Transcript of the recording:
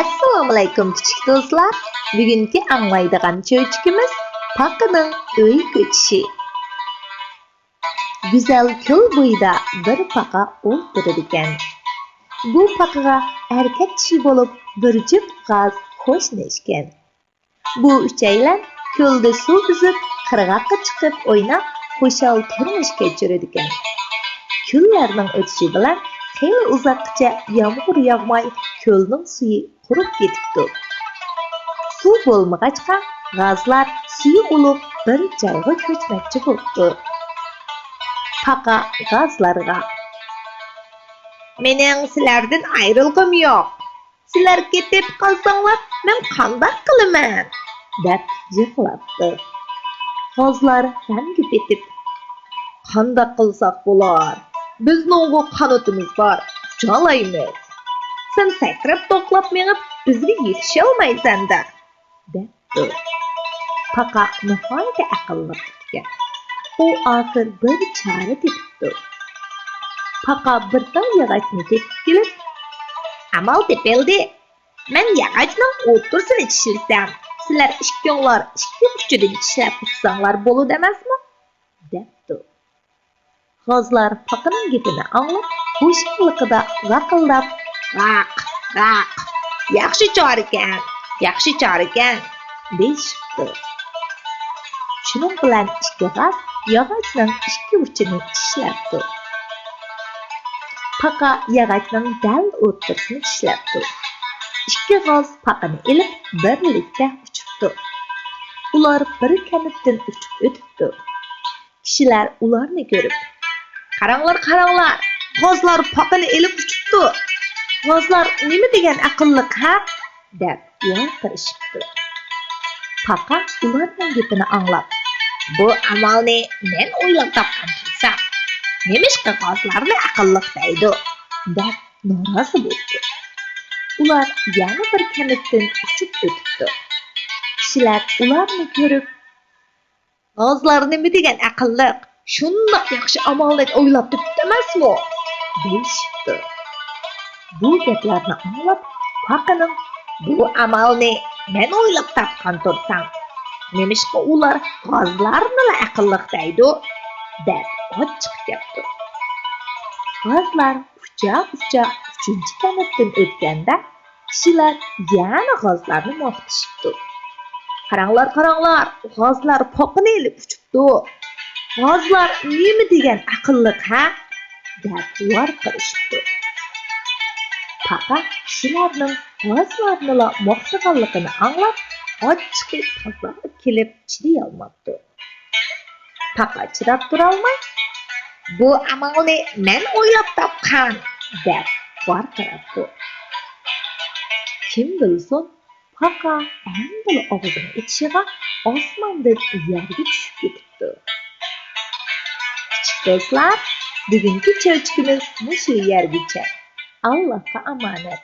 Assalomu alaykum kichik do'stlar. Bugungi anglaydigan cho'chkimiz Paqaning uy ko'chishi. Güzel ko'l bo'yida bir paqa o'tirdi ekan. Bu paqaga erkak kishi bo'lib bir juft g'az qo'shni ekan. Bu uchaylar ko'lda suv buzib, qirg'oqqa chiqib o'ynab, xo'shal turmush kechirdi ekan. Kunlarning o'tishi bilan xeyli uzoqcha yomg'ir yog'may, ko'lning suvi qurib ketibdi. Suv bo'lmag'achqa g'azlar suvi ulib bir joyga ko'chmoqchi bo'ldi. Paqa g'azlarga: "Mening sizlardan ayrilg'im yo'q. Sizlar ketib qolsanglar, men qanday qilaman?" deb yig'labdi. G'azlar rangi ketib: "Qanday qilsak bo'lar? Bizning qanotimiz bor, uchalaymiz. Sen sakrab to'qlab menib, bizga yetisha olmaysan-da" debdi. Paqa nihoyat aqlli ekan. U oxir bir chora tepibdi. Paqa bir tol yog'ochni tepib kelib: "Amal tepildi. Men yog'ochning o'ttirsini tishlasam, sizlar ikkinglar ikki uchidan tishlab tutsanglar bo'ladi emasmi?" debdi. G'azlar Paqaning gapini anglab, qo'shniligida g'aqillab: "Raq, raq. Yaxshi chora ekan" deyishibdi. Shuning bilan ikki g'az yog'ochning ikki uchini tishlabdi. Paqa yog'ochning dal o'ttirsini tishlabdi. Ikki g'az paqani ilib birlikda uchibdi. Ular bir kanatdan uchib o'tibdi. Kishilar ularni ko'rib: "Qaranglar, g'ozlar paqani ilib uchibdi. G'ozlar nima degan aqlliq, ha?" deb yonqirishibdi. Paqa ularning gapini anglab: "Bu amalni men o'ylab topgan bo'lsam, nemishqa g'ozlarni aqlliq deydi?" deb norozi bo'ldi. Ular yana bir kanatdan uchib o'tibdi. Kishilar ularni ko'rib: "G'ozlar nima degan aqlliq? Shundoq yaxshi amalni o'ylab topdi emasmi?" deyishibdi. Bu gaplarni anglab, Paqaning "Bu amalni men o'ylab topgan tursam, nemishqa ular g'ozlarni aqlliq deydi?" deb ochiq gapdi. G'ozlar ucha uchinchi kanatdan o'tganda, kishilar yana g'ozlarni maqtashibdi. "Qaranglar, g'ozlar Paqani ilib uchibdi. G'ozlar nima degan aqlliq, ha?" deb varqirishibdi. Paqa kishilarning g'ozlarni maqtaganligini anglab, ochiqi toza kelib chidayolmabdi. Paqa chidab turolmay: "Bu amalni men o'ylab topgan" deb varqirabdi. Kim bilsin, Paqa endi og'zini ochishiga osmondan yerga tushib ketibdi. Kichik do'stlar, bugungi cho'chkimiz mushu yergacha. Allohga omonat.